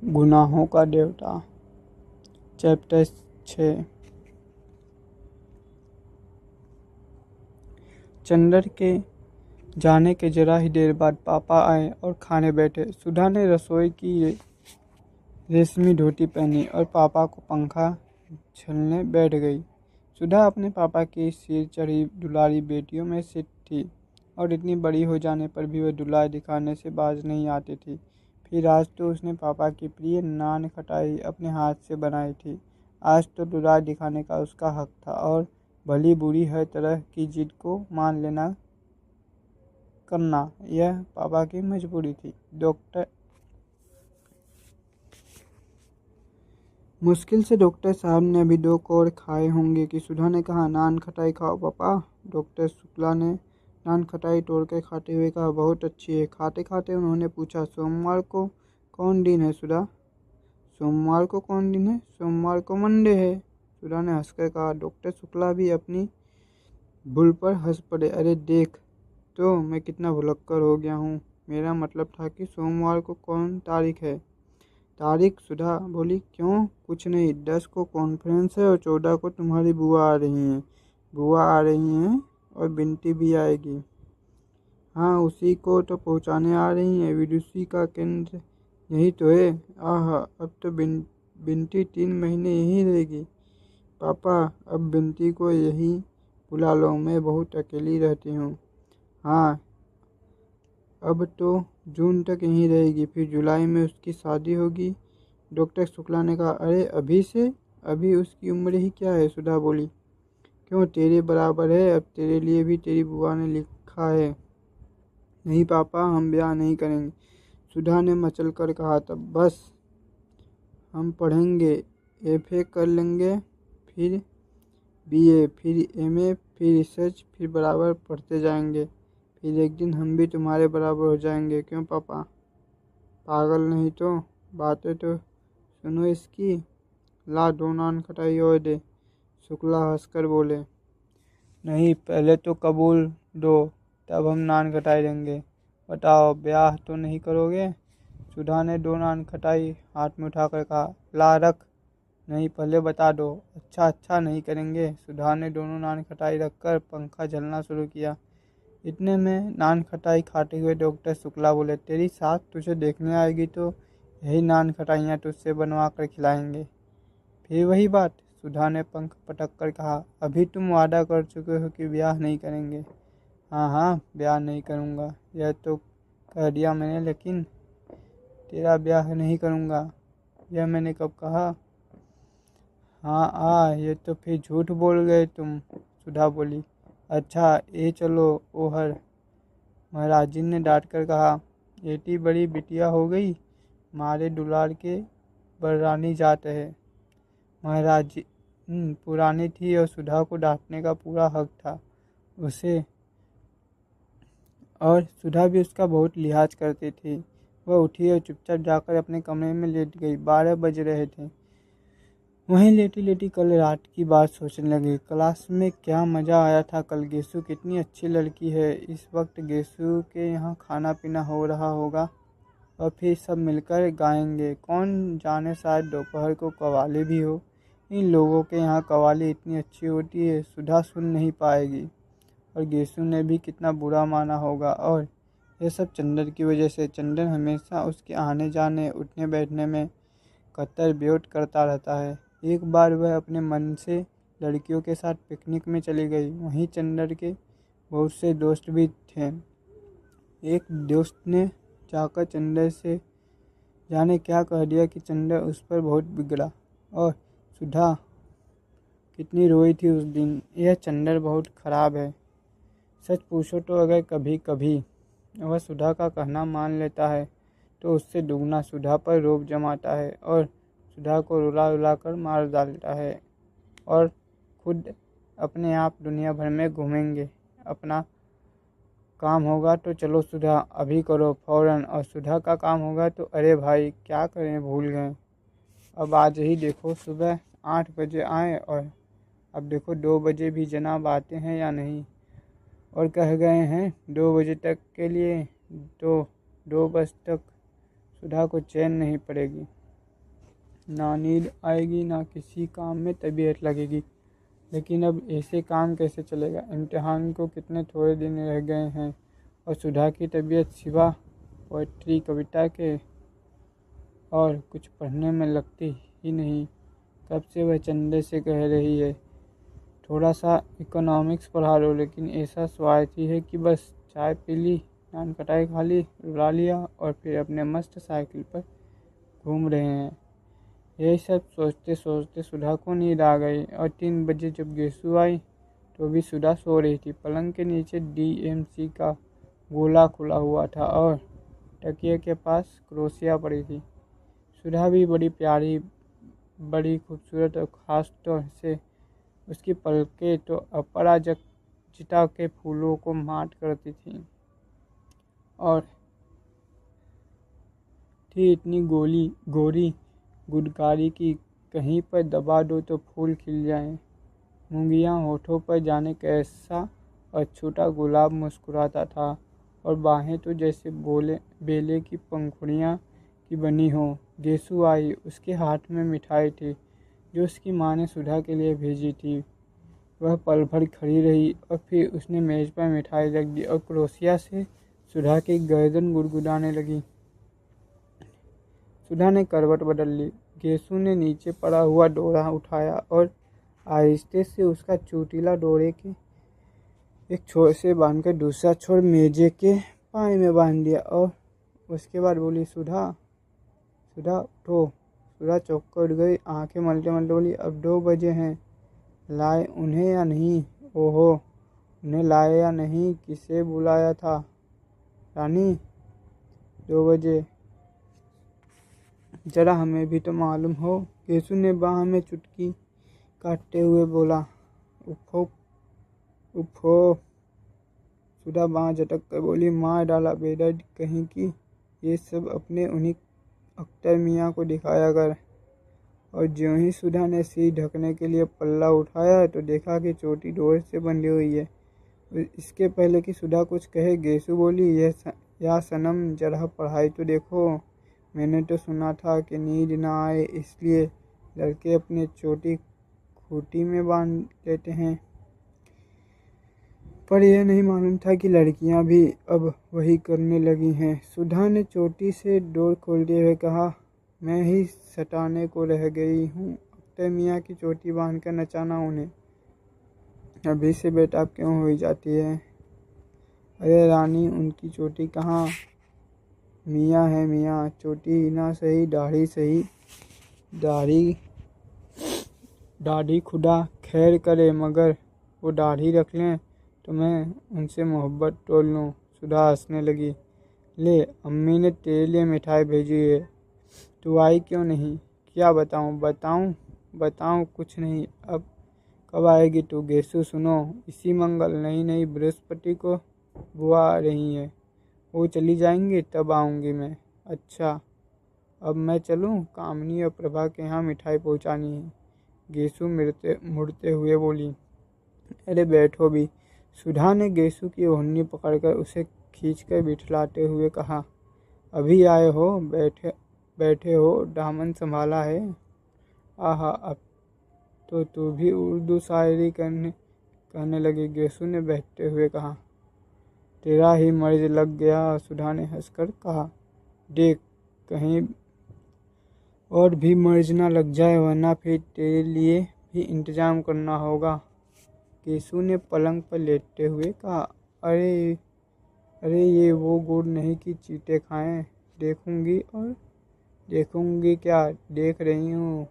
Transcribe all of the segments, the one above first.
गुनाहों का देवता चैप्टर 6। चंदर के जाने के जरा ही देर बाद पापा आए और खाने बैठे। सुधा ने रसोई की रेशमी धोती पहनी और पापा को पंखा झलने बैठ गई। सुधा अपने पापा की सिर चढ़ी दुलारी बेटियों में से थी और इतनी बड़ी हो जाने पर भी वह दुलार दिखाने से बाज नहीं आती थी। फिर आज तो उसने पापा की प्रिय नान खटाई अपने हाथ से बनाई थी। आज तो दुलार दिखाने का उसका हक था और भली बुरी हर तरह की जिद को मान लेना करना यह पापा की मजबूरी थी। मुश्किल से डॉक्टर साहब ने अभी 2 कौर खाए होंगे कि सुधा ने कहा, नान खटाई खाओ पापा। डॉक्टर शुक्ला ने नान खटाई तोड़कर खाते हुए कहा, बहुत अच्छी है। खाते खाते उन्होंने पूछा, सोमवार को कौन दिन है सुधा? सोमवार को कौन दिन है? सोमवार को मंडे है। सुधा ने हंसकर कहा। डॉक्टर शुक्ला भी अपनी भूल पर हंस पड़े। अरे देख तो मैं कितना भुलक्कड़ हो गया हूँ। मेरा मतलब था कि सोमवार को कौन तारीख है? तारीख? सुधा बोली। क्यों? कुछ नहीं। 10 को कॉन्फ्रेंस है और 14 को तुम्हारी बुआ आ रही हैं। बुआ आ रही हैं और बिंटी भी आएगी। हाँ, उसी को तो पहुँचाने आ रही हैं। विदुषी का केंद्र यही तो है। आह, अब तो बिंटी 3 महीने यहीं रहेगी। पापा, अब बिंटी को यहीं बुला लो, मैं बहुत अकेली रहती हूँ। हाँ, अब तो जून तक यहीं रहेगी, फिर जुलाई में उसकी शादी होगी। डॉक्टर शुक्ला ने कहा। अरे अभी से? अभी उसकी उम्र ही क्या है? सुधा बोली। क्यों, तेरे बराबर है। अब तेरे लिए भी तेरी बुआ ने लिखा है। नहीं पापा, हम ब्याह नहीं करेंगे, सुधा ने मचल कर कहा। तब बस हम पढ़ेंगे, एफए कर लेंगे, फिर बीए, फिर एमए, फिर रिसर्च, फिर बराबर पढ़ते जाएंगे। फिर एक दिन हम भी तुम्हारे बराबर हो जाएंगे। क्यों पापा, पागल नहीं तो? बातें तो सुनो इसकी। ला 2 नान खटाई और दे। शुक्ला हंसकर बोले। नहीं, पहले तो कबूल दो, तब हम नान खटाई देंगे। बताओ, ब्याह तो नहीं करोगे? सुधा ने 2 नान खटाई हाथ में उठाकर कहा। ला रख। नहीं, पहले बता दो। अच्छा अच्छा, नहीं करेंगे। सुधा ने दोनों नान खटाई रखकर पंखा झलना शुरू किया। इतने में नान खटाई खाते हुए डॉक्टर शुक्ला बोले, तेरी सास तुझे देखने आएगी तो यही नान खटाइयाँ तुझसे बनवा कर खिलाएंगे। फिर वही बात? सुधा ने पंख पटक कर कहा। अभी तुम वादा कर चुके हो कि ब्याह नहीं करेंगे। हाँ हाँ, ब्याह नहीं करूँगा, यह तो कह दिया मैंने, लेकिन तेरा ब्याह नहीं करूँगा, यह मैंने कब कहा? हाँ ये तो फिर झूठ बोल गए तुम, सुधा बोली। अच्छा ये चलो ओहर, महाराज ने डांट कर कहा। एटी बड़ी बिटिया हो गई, मारे दुलार के बररानी जात है। महाराज पुरानी थी और सुधा को डांटने का पूरा हक था उसे, और सुधा भी उसका बहुत लिहाज करती थी। वह उठी और चुपचाप जाकर अपने कमरे में लेट गई। 12 बज रहे थे। वहीं लेटी लेटी कल रात की बात सोचने लगी। क्लास में क्या मज़ा आया था कल। गेसु कितनी अच्छी लड़की है। इस वक्त गेसु के यहाँ खाना पीना हो रहा होगा और फिर सब मिलकर गाएंगे। कौन जाने, शायद दोपहर को कव्वाली भी हो। इन लोगों के यहाँ कव्वाली इतनी अच्छी होती है, सुधा सुन नहीं पाएगी। और गेसु ने भी कितना बुरा माना होगा। और यह सब चंदन की वजह से। चंदन हमेशा उसके आने जाने उठने बैठने में कतर ब्योट करता रहता है। एक बार वह अपने मन से लड़कियों के साथ पिकनिक में चली गई। वहीं चंदन के बहुत से दोस्त भी थे। एक दोस्त ने जाकर चंदन से जाने क्या कह दिया कि चंदन उस पर बहुत बिगड़ा। और सुधा कितनी रोई थी उस दिन। यह चंदन बहुत खराब है। सच पूछो तो अगर कभी कभी वह सुधा का कहना मान लेता है तो उससे दुगना सुधा पर रोब जमाता है और सुधा को रुला रुला कर मार डालता है और खुद अपने आप दुनिया भर में घूमेंगे। अपना काम होगा तो चलो सुधा अभी करो फौरन, और सुधा का काम होगा तो अरे भाई क्या करें, भूल गए। अब आज ही देखो, सुबह 8 बजे आए और अब देखो 2 बजे भी जनाब आते हैं या नहीं, और कह गए हैं 2 बजे तक के लिए, तो 2 बजे तक सुधा को चैन नहीं पड़ेगी। ना नींद आएगी ना किसी काम में तबीयत लगेगी। लेकिन अब ऐसे काम कैसे चलेगा? इम्तिहान को कितने थोड़े दिन रह गए हैं और सुधा की तबीयत सिवा पोइट्री कविता के और कुछ पढ़ने में लगती ही नहीं। कब से वह चंदे से कह रही है थोड़ा सा इकोनॉमिक्स पढ़ा लो, लेकिन ऐसा स्वार्थी है कि बस चाय पी ली, नान खटाई खा ली, रुला लिया और फिर अपने मस्त साइकिल पर घूम रहे हैं। यही सब सोचते सोचते सुधा को नींद आ गई और 3 बजे जब गेसु आई तो भी सुधा सो रही थी। पलंग के नीचे DMC का गोला खुला हुआ था और तकिए के पास क्रोशिया पड़ी थी। सुधा भी बड़ी प्यारी, बड़ी खूबसूरत और ख़ास तौर से उसकी पलकें तो अपराजिता के फूलों को माट करती थीं और थी इतनी गोरी गुदकारी कि कहीं पर दबा दो तो फूल खिल जाएं। मूंगियाँ होठों पर जाने कैसा अछूता गुलाब मुस्कुराता था और बाहें तो जैसे बेले की पंखुड़ियाँ की बनी हो। गेसु आई, उसके हाथ में मिठाई थी जो उसकी माँ ने सुधा के लिए भेजी थी। वह पल भर खड़ी रही और फिर उसने मेज पर मिठाई रख दी और क्रोशिया से सुधा की गर्दन गुदगुदाने लगी। सुधा ने करवट बदल ली। गेसु ने नीचे पड़ा हुआ डोरा उठाया और आहिस्ते से उसका चोटीला डोरे के एक छोर से बांधकर दूसरा छोर मेजे के पाए में बांध दिया और उसके बाद बोली, सुधा सुधा उठो। सुधा चौंक कर उठ गई, आंखें मलते मलते बोली, अब 2 बजे हैं, लाए उन्हें या नहीं? ओहो, उन्हें लाए या नहीं? किसे बुलाया था रानी? 2 बजे, जरा हमें भी तो मालूम हो। गेसु ने बाह में चुटकी काटते हुए बोला, उफो उफो। सुधा बाह झटक कर बोली, मार डाला बेदर्द कहीं की, ये सब अपने उन्हीं अख्तर मियाँ को दिखाया कर। और ज्यों ही सुधा ने सिर ढकने के लिए पल्ला उठाया तो देखा कि चोटी डोर से बंधी हुई है। इसके पहले कि सुधा कुछ कहे गेसु बोली, या सनम जरा पढ़ाई तो देखो। मैंने तो सुना था कि नींद ना आए इसलिए लड़के अपने चोटी खूंटी में बांध लेते हैं, पर यह नहीं मालूम था कि लड़कियां भी अब वही करने लगी हैं। सुधा ने चोटी से डोर खोलते हुए कहा, मैं ही सटाने को रह गई हूँ, अख्तर मियाँ की चोटी बांध कर नचाना उन्हें। अभी से बेताब क्यों हुई जाती है? अरे रानी, उनकी चोटी कहाँ? मियाँ है मियाँ, चोटी ना सही दाढ़ी सही। दाढ़ी खुदा खैर करे, मगर वो दाढ़ी रख लें तो मैं उनसे मोहब्बत तोड़ लूँ। सुधा हंसने लगी। ले, अम्मी ने तेरे लिए मिठाई भेजी है, तू आई क्यों नहीं? क्या बताऊँ? बताऊँ कुछ नहीं। अब कब आएगी तू? गेसु सुनो, इसी मंगल नहीं बृहस्पति को बुआ आ रही है, वो चली जाएंगी तब आऊँगी मैं। अच्छा, अब मैं चलूँ? कामनी और प्रभा के यहाँ मिठाई पहुँचानी है। गेसु मुड़ते हुए बोली। अरे बैठो भी। सुधा ने गेसु की ओढ़नी पकड़कर उसे खींचकर बिठलाते हुए कहा, अभी आए हो? बैठे हो, दामन संभाला है? आहा, अब तो तू भी उर्दू शायरी कहने लगी, गेसु ने बैठते हुए कहा। तेरा ही मर्ज लग गया, सुधा ने हंसकर कहा। देख, कहीं और भी मर्ज ना लग जाए, वरना फिर तेरे लिए भी इंतजाम करना होगा। गेसु ने पलंग पर लेटते हुए कहा। अरे ये वो गुड़ नहीं कि चींटे खाएं। देखूंगी क्या? देख रही हूँ।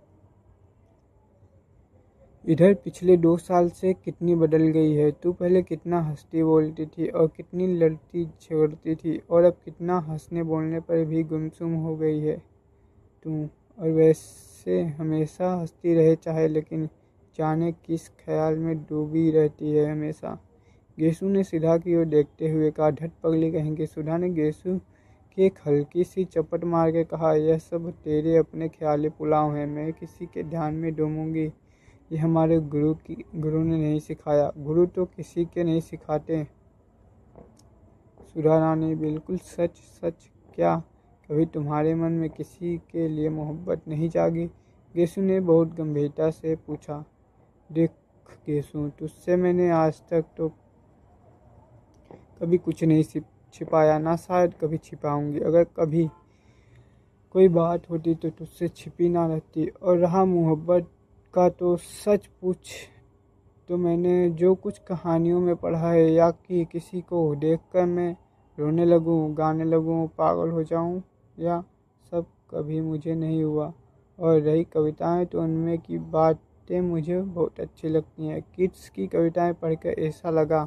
इधर पिछले 2 साल से कितनी बदल गई है। तू पहले कितना हंसती बोलती थी और कितनी लड़ती झगड़ती थी, और अब कितना हंसने बोलने पर भी गुमसुम हो गई है तू। और वैसे हमेशा हंसती रहे चाहे, लेकिन जाने किस ख्याल में डूबी रहती है हमेशा। गेसु ने सुधा की ओर देखते हुए कहा। ढट पगली कहेंगे। सुधा ने गेसु की एक हल्की सी चपट मार के कहा, यह सब तेरे अपने ख्याली पुलाव हैं, मैं किसी के ध्यान में डूबूंगी ये हमारे गुरु ने नहीं सिखाया। गुरु तो किसी के नहीं सिखाते। सुधा रानी, बिल्कुल सच। क्या कभी तुम्हारे मन में किसी के लिए मोहब्बत नहीं जागी? गेसु ने बहुत गंभीरता से पूछा। देख गेसु, तुझसे मैंने आज तक तो कभी कुछ नहीं छिपाया, ना शायद कभी छिपाऊंगी। अगर कभी कोई बात होती तो तुझसे छिपी ना रहती। और रहा मोहब्बत का तो सच पूछ तो मैंने जो कुछ कहानियों में पढ़ा है या कि किसी को देखकर मैं रोने लगूं, गाने लगूं, पागल हो जाऊं, या सब कभी मुझे नहीं हुआ। और रही कविताएं तो उनमें की बातें मुझे बहुत अच्छी लगती हैं। किड्स की कविताएं पढ़कर ऐसा लगा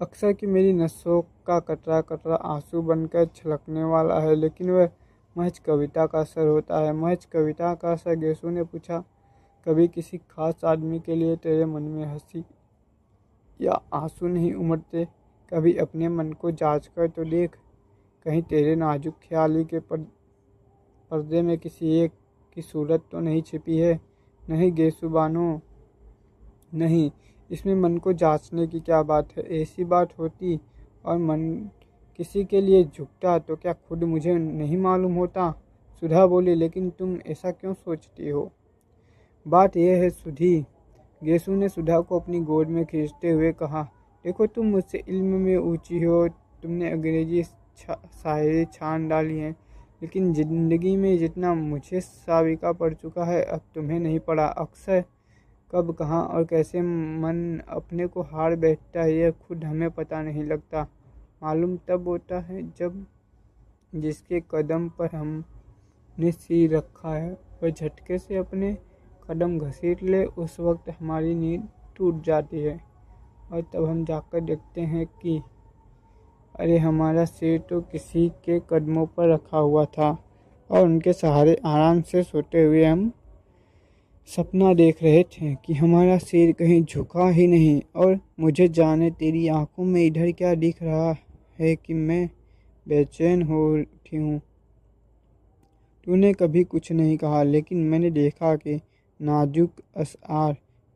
अक्सर कि मेरी नसों का कतरा कतरा आंसू बनकर छलकने वाला है, लेकिन वह महज कविता का असर होता है। महज कविता का असर? गेसु ने पूछा। कभी किसी खास आदमी के लिए तेरे मन में हंसी या आंसू नहीं उमड़ते? कभी अपने मन को जांच कर तो देख, कहीं तेरे नाजुक ख्याली के पर्दे में किसी एक की सूरत तो नहीं छिपी है? नहीं गेसु बानो, नहीं, इसमें मन को जांचने की क्या बात है। ऐसी बात होती और मन किसी के लिए झुकता तो क्या खुद मुझे नहीं मालूम होता? सुधा बोली। लेकिन तुम ऐसा क्यों सोचती हो? बात यह है सुधी, गेसु ने सुधा को अपनी गोद में खींचते हुए कहा। देखो, तुम मुझसे इल्म में ऊंची हो, तुमने अंग्रेजी शायरी छान डाली है, लेकिन जिंदगी में जितना मुझे साविका पढ़ चुका है अब तुम्हें नहीं पढ़ा। अक्सर कब, कहाँ और कैसे मन अपने को हार बैठता है यह खुद हमें पता नहीं लगता। मालूम तब होता है जब जिसके कदम पर हमने सिर रखा है वह झटके से अपने कदम घसीट ले। उस वक्त हमारी नींद टूट जाती है और तब हम जाकर देखते हैं कि अरे, हमारा सिर तो किसी के कदमों पर रखा हुआ था और उनके सहारे आराम से सोते हुए हम सपना देख रहे थे कि हमारा सिर कहीं झुका ही नहीं। और मुझे जाने तेरी आंखों में इधर क्या दिख रहा है कि मैं बेचैन हो उठी हूँ। तूने कभी कुछ नहीं कहा, लेकिन मैंने देखा कि नाजुक अशआर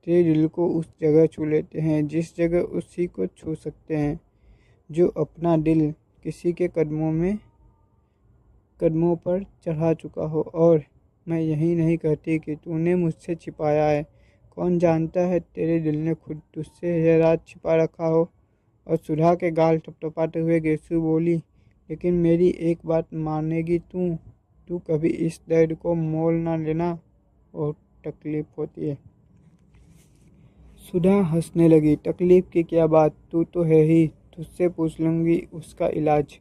तेरे दिल को उस जगह छू लेते हैं जिस जगह उसी को छू सकते हैं जो अपना दिल किसी के कदमों पर चढ़ा चुका हो। और मैं यही नहीं कहती कि तूने मुझसे छिपाया है। कौन जानता है तेरे दिल ने खुद तुझसे यह राज छिपा रखा हो। और सुधा के गाल थपथपाते हुए गेसु बोली। लेकिन मेरी एक बात मानेगी तू कभी इस दर्द को मोल ना लेना, बहुत तकलीफ होती है। सुधा हंसने लगी। तकलीफ की क्या बात, तू तो है ही, तुझसे पूछ लूंगी उसका इलाज।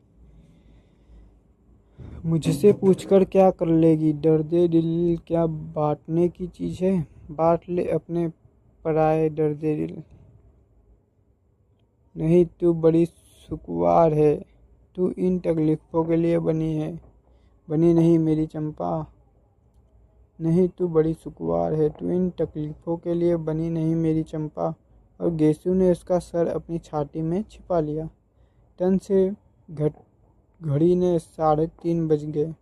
मुझसे पूछकर क्या कर लेगी? दर्दे दिल क्या बांटने की चीज़ है? बांट ले अपने पराए दर्दे दिल। नहीं, तू बड़ी सुकुवार है, तू इन तकलीफ़ों के लिए बनी है। बनी नहीं मेरी चंपा। नहीं, तू बड़ी सुकुवार है, तू इन तकलीफ़ों के लिए बनी नहीं मेरी चंपा। और गेसु ने उसका सर अपनी छाती में छिपा लिया। टन से घड़ी ने 3:30 बज गए।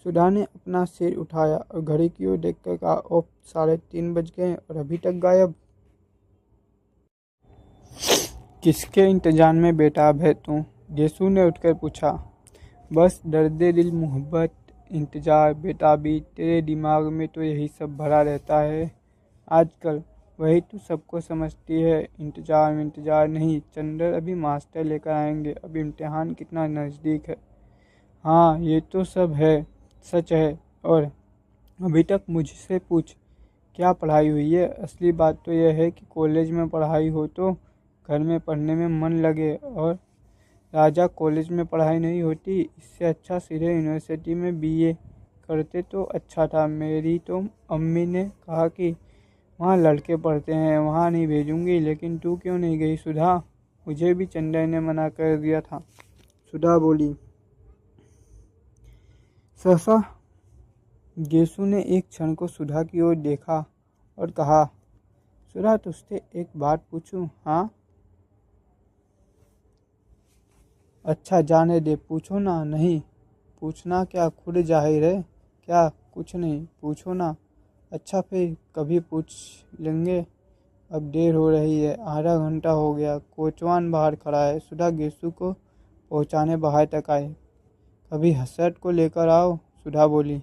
सुधा ने अपना सिर उठाया और घड़ी की ओर देखकर कहा, ओह, 3:30 बज गए और अभी तक गायब। किसके इंतजार में बेताब है तू? गेसु ने उठकर पूछा। बस दर्दे दिल, मोहब्बत, इंतजार, बेताबी, तेरे दिमाग में तो यही सब भरा रहता है आजकल। वही तू सबको समझती है। इंतजार नहीं चंदर, अभी मास्टर लेकर आएंगे, अब इम्तिहान कितना नज़दीक है। हाँ, ये तो सब है, सच है। और अभी तक मुझसे पूछ क्या पढ़ाई हुई है। असली बात तो यह है कि कॉलेज में पढ़ाई हो तो घर में पढ़ने में मन लगे। और राजा, कॉलेज में पढ़ाई नहीं होती, इससे अच्छा सीधे यूनिवर्सिटी में बीए करते तो अच्छा था। मेरी तो अम्मी ने कहा कि वहाँ लड़के पढ़ते हैं, वहाँ नहीं भेजूंगी। लेकिन तू क्यों नहीं गई सुधा? मुझे भी चंदर ने मना कर दिया था, सुधा बोली। सहसा गेसु ने एक क्षण को सुधा की ओर देखा और कहा, सुधा, तुझसे एक बात पूछूं? हाँ। अच्छा, जाने दे, पूछो ना। नहीं पूछना क्या, खुद जाहिर है। क्या? कुछ नहीं, पूछो ना। अच्छा, फिर कभी पूछ लेंगे। अब देर हो रही है, आधा घंटा हो गया, कोचवान बाहर खड़ा है। सुधा गेसु को पहुंचाने बाहर तक आई। कभी हसरत को लेकर आओ, सुधा बोली।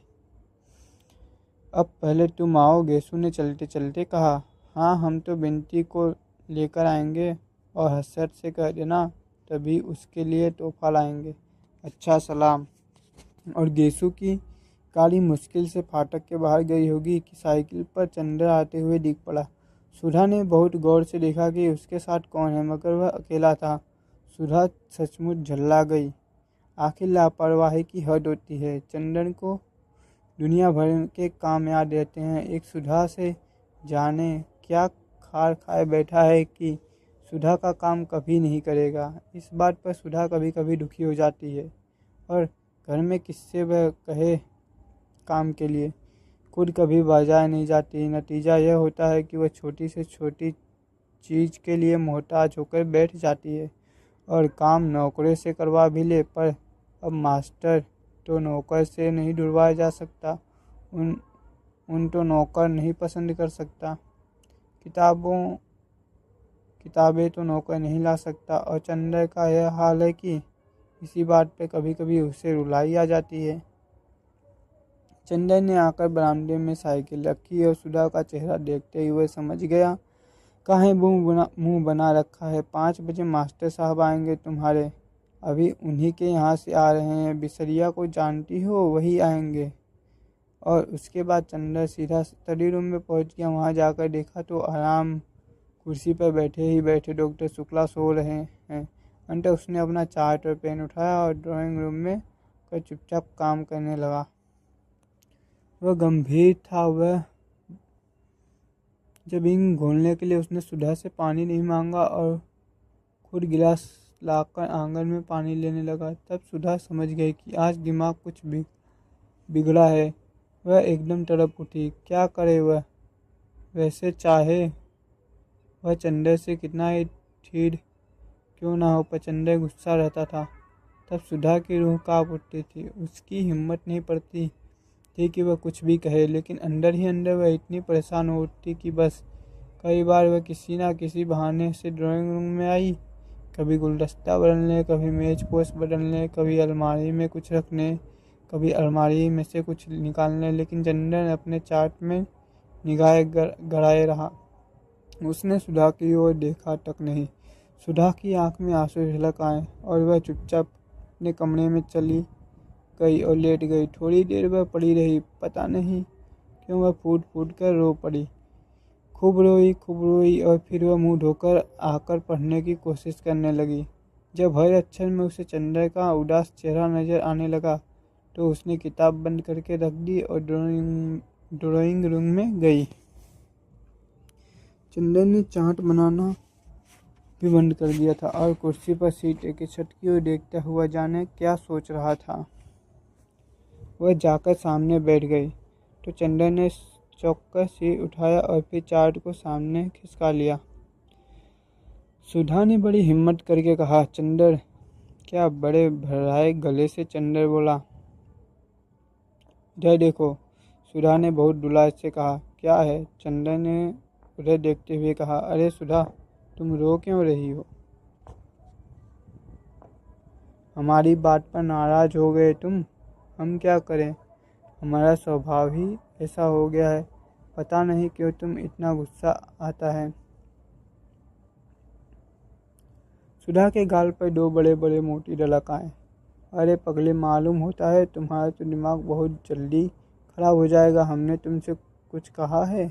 अब पहले तुम आओ, गेसु ने चलते चलते कहा। हाँ, हम तो बिनती को लेकर आएंगे और हसरत से कह देना, तभी उसके लिए तोहफा लाएंगे। अच्छा, सलाम। और गेसु की गाड़ी मुश्किल से फाटक के बाहर गई होगी कि साइकिल पर चंद्र आते हुए दिख पड़ा। सुधा ने बहुत गौर से देखा कि उसके साथ कौन है, मगर वह अकेला था। सुधा सचमुच झल्ला गई। आखिर लापरवाही की हद होती है। चंदन को दुनिया भर के काम याद रहते हैं, एक सुधा से जाने क्या खार खाए बैठा है कि सुधा का काम कभी नहीं करेगा। इस बात पर सुधा कभी कभी दुखी हो जाती है, और घर में किससे वह कहे काम के लिए। खुद कभी बाजार नहीं जाती। नतीजा यह होता है कि वह छोटी से छोटी चीज़ के लिए मोहताज होकर बैठ जाती है, और काम नौकरे से करवा भी ले, पर अब मास्टर तो नौकर से नहीं ढुलवाया जा सकता। उन तो नौकर नहीं पसंद कर सकता। किताबें तो नौकर नहीं ला सकता। और चंद्र का यह हाल है कि इसी बात पे कभी कभी उसे रुलाई आ जाती है। चंदन ने आकर बरामदे में साइकिल रखी और सुधा का चेहरा देखते हुए समझ गया, काहे मुंह बना रखा है। 5 बजे मास्टर साहब आएंगे तुम्हारे, अभी उन्हीं के यहाँ से आ रहे हैं। बिसरिया को जानती हो, वही आएंगे। और उसके बाद चंदन सीधा स्टडी रूम में पहुंच गया। वहां जाकर देखा तो आराम कुर्सी पर बैठे डॉक्टर शुक्ला सो रहे हैं। अंत उसने अपना चार्ट और पेन उठाया और ड्राइंग रूम में कर चुपचाप काम करने लगा। वह गंभीर था। वह जब इंक घोलने के लिए उसने सुधा से पानी नहीं मांगा और खुद गिलास लाकर आंगन में पानी लेने लगा, तब सुधा समझ गई कि आज दिमाग कुछ बिगड़ा है। वह एकदम तड़प उठी। क्या करे वह? वैसे चाहे वह चंदर से कितना ही ठीक क्यों ना हो, पर चंदर गुस्सा रहता था। तब सुधा की रूह कांप उठती थी। उसकी हिम्मत नहीं पड़ती थी कि वह कुछ भी कहे, लेकिन अंदर ही अंदर वह इतनी परेशान हो उठती कि बस। कई बार वह किसी ना किसी बहाने से ड्राइंग रूम में आई, कभी गुलदस्ता बदलने, कभी मेज पोस्ट बदलने, कभी अलमारी में कुछ रखने, कभी अलमारी में से कुछ निकालने, लेकिन चंदन अपने चार्ट में निगाहें गड़ाए रहा। उसने सुधा की ओर देखा तक नहीं। सुधा की आंख में आंसू झलक आए और वह चुपचाप अपने कमरे में चली गई और लेट गई। थोड़ी देर वह पड़ी रही। पता नहीं क्यों वह फूट फूट कर रो पड़ी। खूब रोई और फिर वह मुंह धोकर आकर पढ़ने की कोशिश करने लगी। जब हर अक्षर में उसे चंद्र का उदास चेहरा नजर आने लगा तो उसने किताब बंद करके रख दी और ड्राइंग रूम में गई। चंदन ने चार्ट बनाना भी बंद कर दिया था और कुर्सी पर सीट के छत की ओर देखता हुआ जाने क्या सोच रहा था। वह जाकर सामने बैठ गई तो चंदन ने चौकस सिर उठाया और फिर चार्ट को सामने खिसका लिया। सुधा ने बड़ी हिम्मत करके कहा, चंदर। क्या बड़े भर्राए गले से चंदर बोला। इधर देखो, सुधा ने बहुत दुलार से कहा। क्या है? चंदर ने उधर देखते हुए कहा। अरे सुधा, तुम रो क्यों रही हो? हमारी बात पर नाराज हो गए तुम? हम क्या करें, हमारा स्वभाव ही ऐसा हो गया है। पता नहीं क्यों तुम इतना गुस्सा आता है। सुधा के गाल पर 2 बड़े बड़े मोटी डलक आए। अरे पगले, मालूम होता है तुम्हारा तो दिमाग बहुत जल्दी खराब हो जाएगा। हमने तुमसे कुछ कहा है?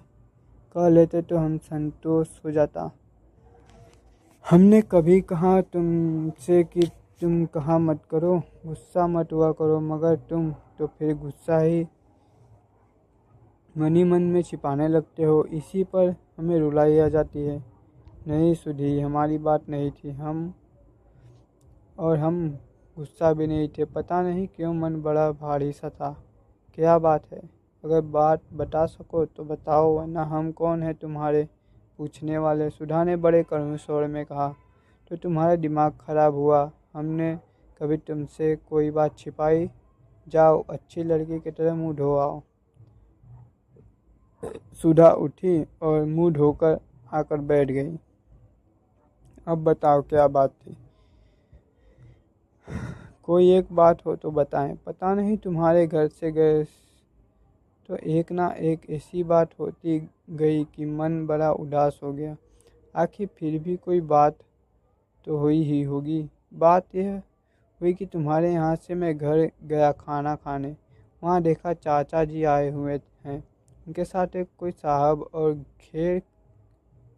कह लेते तो हम संतोष हो जाता। हमने कभी कहा तुमसे कि तुम कहा मत करो, गुस्सा मत हुआ करो, मगर तुम तो फिर गुस्सा ही मन ही मन में छिपाने लगते हो। इसी पर हमें रुलाई आ जाती है। नहीं सुधी, हमारी बात नहीं थी। हम गुस्सा भी नहीं थे। पता नहीं क्यों मन बड़ा भारी सा था। क्या बात है? अगर बात बता सको तो बताओ, वरना हम कौन है तुम्हारे पूछने वाले। सुधा ने बड़े करुण स्वर में कहा। तो तुम्हारा दिमाग खराब हुआ? हमने कभी तुमसे कोई बात छिपाई? जाओ, अच्छी लड़की की तरह मुंह धो आओ। सुधा उठी और मुंह धोकर आकर बैठ गई। अब बताओ, क्या बात थी? कोई एक बात हो तो बताएं। पता नहीं तुम्हारे घर से गए तो एक ना एक ऐसी बात होती गई कि मन बड़ा उदास हो गया। आखिर फिर भी कोई बात तो हुई ही होगी। बात यह हुई कि तुम्हारे यहाँ से मैं घर गया खाना खाने। वहाँ देखा चाचा जी आए हुए हैं, उनके साथ एक कोई साहब, और खैर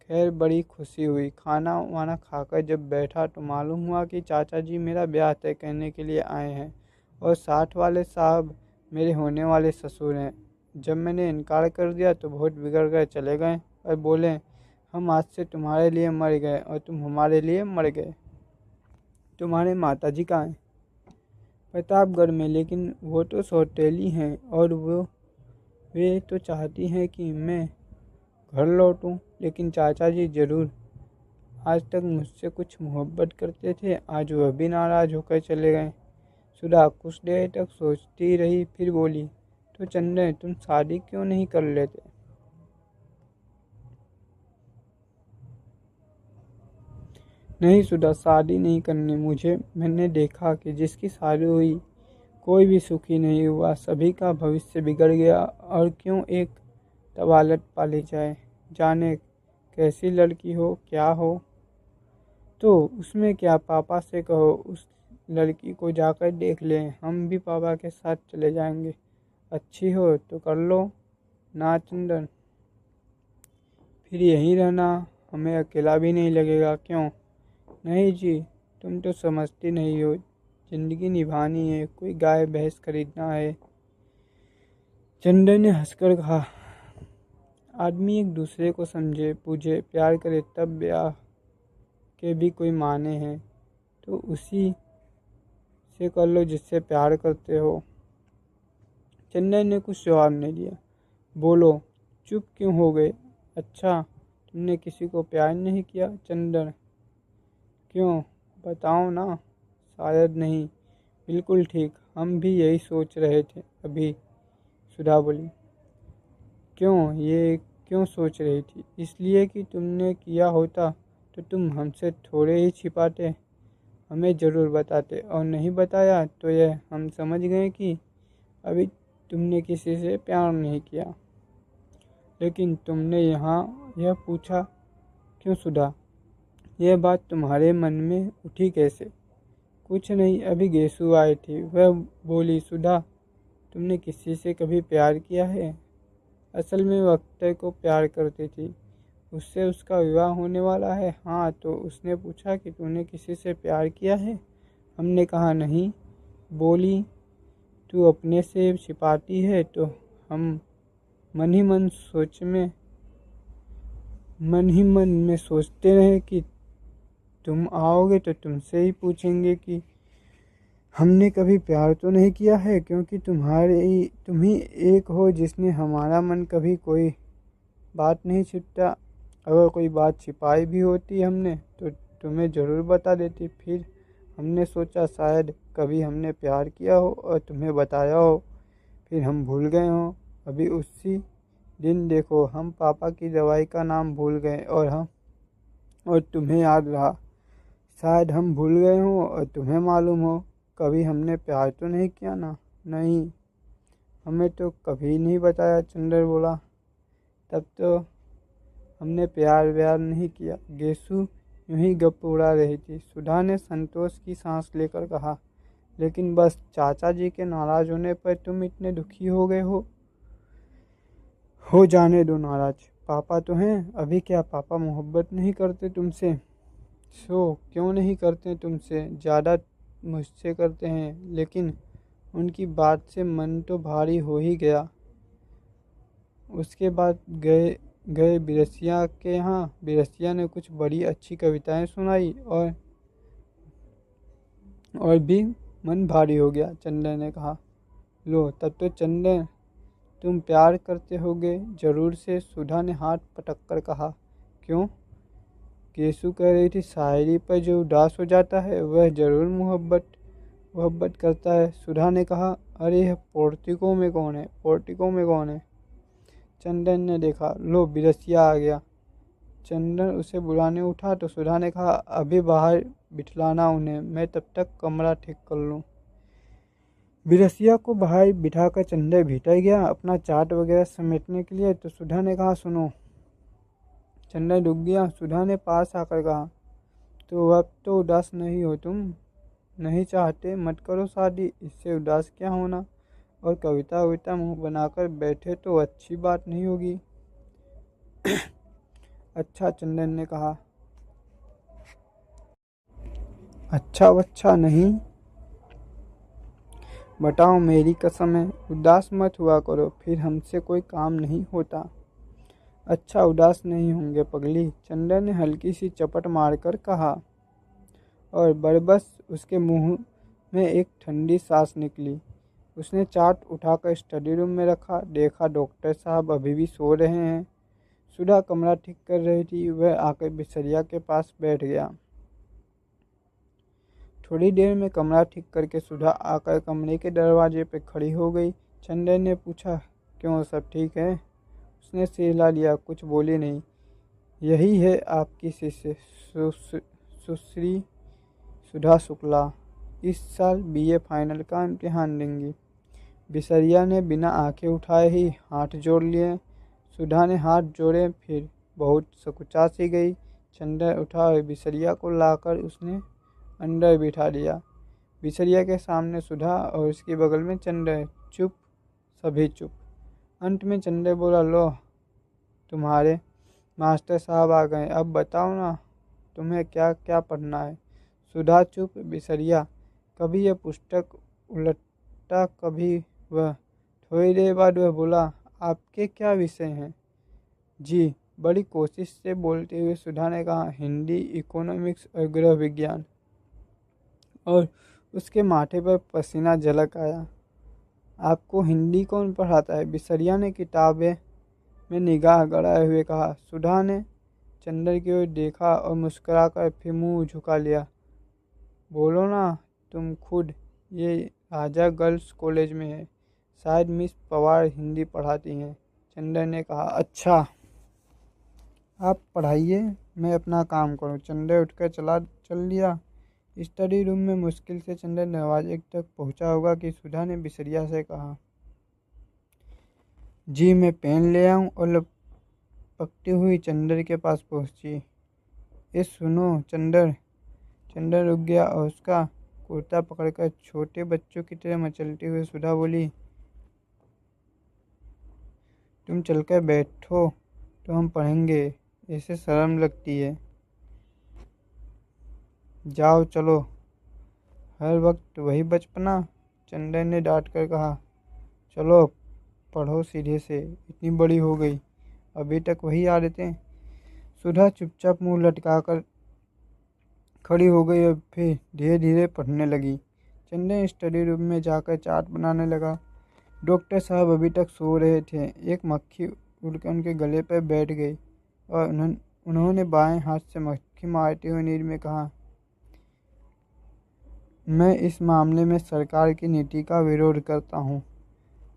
खैर बड़ी खुशी हुई। खाना वाना खाकर जब बैठा तो मालूम हुआ कि चाचा जी मेरा ब्याह तय करने के लिए आए हैं और साथ वाले साहब मेरे होने वाले ससुर हैं। जब मैंने इनकार कर दिया तो बहुत बिगड़ गए, चले गए और बोले हम आज से तुम्हारे लिए मर गए और तुम हमारे लिए मर गए। तुम्हारे माताजी कहाँ हैं? प्रतापगढ़ में, लेकिन वो तो सौतेली हैं और वे तो चाहती हैं कि मैं घर लौटूं। लेकिन चाचा जी जरूर आज तक मुझसे कुछ मोहब्बत करते थे, आज वह भी नाराज होकर चले गए। सुधा कुछ देर तक सोचती रही, फिर बोली तो चंदन तुम शादी क्यों नहीं कर लेते? नहीं सुधा, शादी नहीं करनी मुझे। मैंने देखा कि जिसकी शादी हुई कोई भी सुखी नहीं हुआ, सभी का भविष्य बिगड़ गया। और क्यों एक तवालत पाली जाए, जाने कैसी लड़की हो क्या हो। तो उसमें क्या, पापा से कहो उस लड़की को जाकर देख लें, हम भी पापा के साथ चले जाएंगे। अच्छी हो तो कर लो ना चंदन, फिर यहीं रहना, हमें अकेला भी नहीं लगेगा। क्यों? नहीं जी, तुम तो समझती नहीं हो, जिंदगी निभानी है, कोई गाय भैंस खरीदना है। चंदन ने हंसकर कहा, आदमी एक दूसरे को समझे पूछे प्यार करे तब ब्याह के भी कोई माने हैं, तो उसी से कर लो जिससे प्यार करते हो। चंदन ने कुछ जवाब नहीं दिया। बोलो, चुप क्यों हो गए? अच्छा, तुमने किसी को प्यार नहीं किया चंदन? क्यों, बताओ ना। शायद नहीं। बिल्कुल ठीक, हम भी यही सोच रहे थे अभी। सुधा बोली। क्यों, ये क्यों सोच रही थी? इसलिए कि तुमने किया होता तो तुम हमसे थोड़े ही छिपाते, हमें ज़रूर बताते, और नहीं बताया तो यह हम समझ गए कि अभी तुमने किसी से प्यार नहीं किया। लेकिन तुमने यहाँ यह पूछा क्यों सुधा? यह बात तुम्हारे मन में उठी कैसे? कुछ नहीं, अभी गेसु आई थी, वह बोली सुधा तुमने किसी से कभी प्यार किया है? असल में वह अख्तर को प्यार करती थी, उससे उसका विवाह होने वाला है। हाँ, तो उसने पूछा कि तूने किसी से प्यार किया है? हमने कहा नहीं। बोली तू अपने से छिपाती है, तो हम मन ही मन में सोचते रहे कि तुम आओगे तो तुमसे ही पूछेंगे कि हमने कभी प्यार तो नहीं किया है, क्योंकि तुम ही एक हो जिसने हमारा मन कभी कोई बात नहीं छिपता। अगर कोई बात छिपाई भी होती हमने तो तुम्हें ज़रूर बता देती। फिर हमने सोचा शायद कभी हमने प्यार किया हो और तुम्हें बताया हो, फिर हम भूल गए हों। अभी उसी दिन देखो, हम पापा की दवाई का नाम भूल गए और तुम्हें याद रहा। शायद हम भूल गए हों और तुम्हें मालूम हो। कभी हमने प्यार तो नहीं किया ना? नहीं, हमें तो कभी नहीं बताया, चंदर बोला। तब तो हमने प्यार व्यार नहीं किया। गेसु यूं ही गप उड़ा रही थी। सुधा ने संतोष की सांस लेकर कहा, लेकिन बस चाचा जी के नाराज होने पर तुम इतने दुखी हो गए हो जाने दो नाराज। पापा तो हैं, अभी क्या पापा मोहब्बत नहीं करते तुमसे? क्यों नहीं करते तुमसे? ज़्यादा मुझसे करते हैं, लेकिन उनकी बात से मन तो भारी हो ही गया। उसके बाद गए बिरसिया के यहाँ। बिरसिया ने कुछ बड़ी अच्छी कविताएं सुनाई और भी मन भारी हो गया। चंदन ने कहा, लो तब तो चंदन तुम प्यार करते होगे जरूर से। सुधा ने हाथ पटक कर कहा। क्यों? केसु कह रही थी, शायरी पर जो उदास हो जाता है वह जरूर मोहब्बत करता है। सुधा ने कहा, अरे यह पोर्टिको में कौन है? चंदन ने देखा, लो बिरसिया आ गया। चंदन उसे बुलाने उठा तो सुधा ने कहा, अभी बाहर बिठलाना उन्हें, मैं तब तक कमरा ठीक कर लूँ। बिरसिया को बाहर बिठाकर चंदर भीतर गया अपना चाट वगैरह समेटने के लिए। तो सुधा ने कहा, सुनो। चंदर रुक गया। सुधा ने पास आकर कहा, तो अब तो उदास नहीं हो तुम? नहीं चाहते? मत करो शादी, इससे उदास क्या होना। और कविता वविता मुंह बनाकर बैठे तो अच्छी बात नहीं होगी। अच्छा, चंदन ने कहा। अच्छा वच्छा नहीं, बताओ, मेरी कसम है, उदास मत हुआ करो, फिर हमसे कोई काम नहीं होता। अच्छा, उदास नहीं होंगे पगली, चंदन ने हल्की सी चपट मारकर कहा। और बरबस उसके मुंह में एक ठंडी सांस निकली। उसने चाट उठाकर स्टडी रूम में रखा। देखा डॉक्टर साहब अभी भी सो रहे हैं। सुधा कमरा ठीक कर रही थी। वह आकर बिसरिया के पास बैठ गया। थोड़ी देर में कमरा ठीक करके सुधा आकर कमरे के दरवाजे पर खड़ी हो गई। चंदन ने पूछा, क्यों, सब ठीक है? उसने सिर हिला लिया, कुछ बोली नहीं। यही है आपकी शिष्य सुश्री सुधा शुक्ला, इस साल बीए फाइनल का इम्तिहान देंगी। बिसरिया ने बिना आंखें उठाए ही हाथ जोड़ लिए। सुधा ने हाथ जोड़े, फिर बहुत सकुचा सी गई। चंदन उठा और बिसरिया को लाकर उसने अंदर बिठा दिया। बिसरिया के सामने सुधा और उसके बगल में चंदन। चुप, सभी चुप। अंत में चंदन बोला, लो, तुम्हारे मास्टर साहब आ गए, अब बताओ ना, तुम्हें क्या क्या पढ़ना है। सुधा चुप, बिसरिया कभी यह पुस्तक उलटता कभी वह। थोड़ी देर बाद वह बोला, आपके क्या विषय हैं? जी, बड़ी कोशिश से बोलते हुए सुधा ने कहा, हिंदी, इकोनॉमिक्स और गृह विज्ञान। और उसके माथे पर पसीना झलक आया। आपको हिंदी कौन पढ़ाता है? बिसरिया ने किताबें में निगाह गड़ाए हुए कहा। सुधा ने चंदन की ओर देखा और मुस्कुराकर फिर मुंह झुका लिया। बोलो ना तुम खुद, ये राजा गर्ल्स कॉलेज में है, शायद मिस पवार हिंदी पढ़ाती हैं। चंदन ने कहा, अच्छा, आप पढ़ाइए, मैं अपना काम करूं। चंदन उठकर चल दिया। स्टडी रूम में मुश्किल से चंदन दरवाजे तक पहुंचा होगा कि सुधा ने बिसरिया से कहा, जी मैं पेन ले आऊं। और लपकती हुई चंदन के पास पहुंची। ये सुनो चंदन। चंदन रुक गया और उसका कुर्ता पकड़कर छोटे बच्चों की तरह मचलते हुए सुधा बोली, तुम चलकर बैठो तो हम पढ़ेंगे, ऐसे शर्म लगती है। जाओ चलो, हर वक्त वही बचपना। चंदन ने डांट कर कहा, चलो पढ़ो सीधे से, इतनी बड़ी हो गई अभी तक वही आदतें। सुधा चुपचाप मुंह लटकाकर खड़ी हो गई और फिर धीरे धीरे पढ़ने लगी। चंदन स्टडी रूम में जाकर चार्ट बनाने लगा। डॉक्टर साहब अभी तक सो रहे थे। एक मक्खी उड़कर उनके गले पर बैठ गई और उन्होंने बाएं हाथ से मक्खी मारते हुए नींद में कहा, मैं इस मामले में सरकार की नीति का विरोध करता हूँ।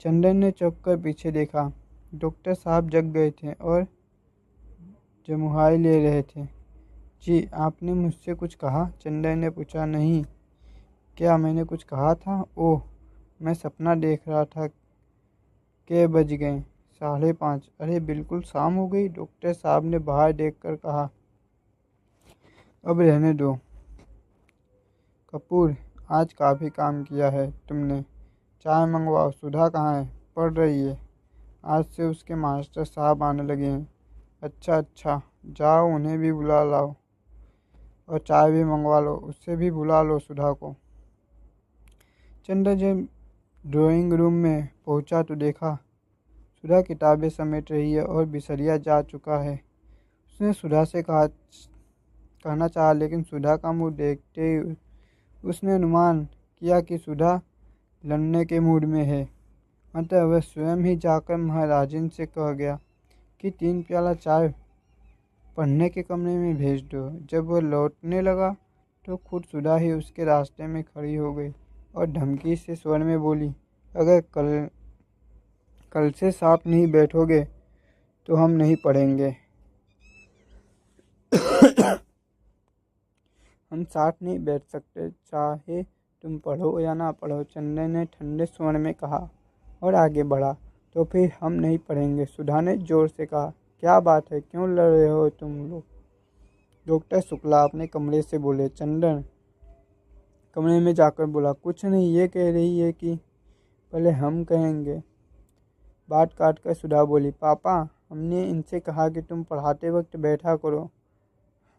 चंदन ने चौंक कर पीछे देखा। डॉक्टर साहब जग गए थे और जमुहाई ले रहे थे। जी, आपने मुझसे कुछ कहा? चंदन ने पूछा। नहीं, क्या मैंने कुछ कहा था? ओह, मैं सपना देख रहा था। के बज गए? 5:30। अरे बिल्कुल शाम हो गई। डॉक्टर साहब ने बाहर देखकर कहा, अब रहने दो। कपूर, आज काफ़ी काम किया है तुमने, चाय मंगवाओ। सुधा कहाँ है? पढ़ रही है। आज से उसके मास्टर साहब आने लगे हैं। अच्छा अच्छा, जाओ उन्हें भी बुला लाओ और चाय भी मंगवा लो, उससे भी बुला लो सुधा को। चंदन जब ड्राइंग रूम में पहुंचा तो देखा सुधा किताबें समेट रही है और बिसरिया जा चुका है। उसने सुधा से कहना चाहा, लेकिन सुधा का मुंह देखते ही उसने अनुमान किया कि सुधा लड़ने के मूड में है। अतः वह स्वयं ही जाकर महाराजिन से कह गया कि 3 प्याला चाय पढ़ने के कमरे में भेज दो। जब वह लौटने लगा तो खुद सुधा ही उसके रास्ते में खड़ी हो गई और धमकी से स्वर में बोली, अगर कल से साथ नहीं बैठोगे तो हम नहीं पढ़ेंगे। हम साथ नहीं बैठ सकते, चाहे तुम पढ़ो या ना पढ़ो, चंदन ने ठंडे स्वर में कहा और आगे बढ़ा। तो फिर हम नहीं पढ़ेंगे, सुधा ने जोर से कहा। क्या बात है, क्यों लड़ रहे हो तुम लोग? डॉक्टर शुक्ला अपने कमरे से बोले। चंदन कमरे में जाकर बोला, कुछ नहीं, ये कह रही है कि पहले हम कहेंगे। बात काट कर सुधा बोली, पापा हमने इनसे कहा कि तुम पढ़ाते वक्त बैठा करो,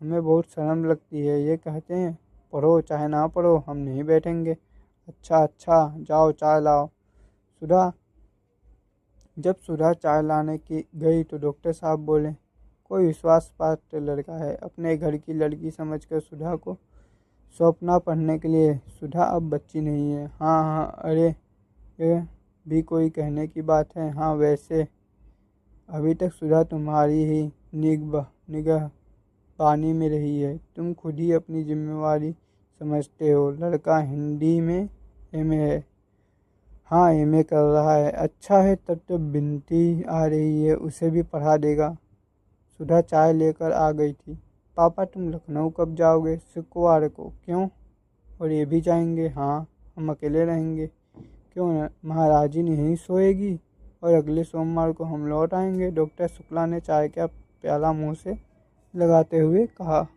हमें बहुत शर्म लगती है। ये कहते हैं पढ़ो चाहे ना पढ़ो, हम नहीं बैठेंगे। अच्छा अच्छा, जाओ चाय लाओ। जब सुधा चाय लाने की गई तो डॉक्टर साहब बोले, कोई विश्वास पात्र लड़का है, अपने घर की लड़की समझकर सुधा को सौंपना पढ़ने के लिए। सुधा अब बच्ची नहीं है। हाँ हाँ, अरे ये भी कोई कहने की बात है। हाँ वैसे अभी तक सुधा तुम्हारी ही निगहबानी में रही है, तुम खुद ही अपनी जिम्मेवारी समझते हो। लड़का हिंदी में एमए है। हाँ एमए कर रहा है। अच्छा है, तब तो बिनती आ रही है, उसे भी पढ़ा देगा। सुधा चाय लेकर आ गई थी। पापा तुम लखनऊ कब जाओगे? शुक्रवार को। क्यों? और ये भी जाएंगे? हाँ, हम अकेले रहेंगे। क्यों, महाराजी नहीं सोएगी? और अगले सोमवार को हम लौट आएंगे। डॉक्टर शुक्ला ने चाय का प्याला मुंह से लगाते हुए कहा।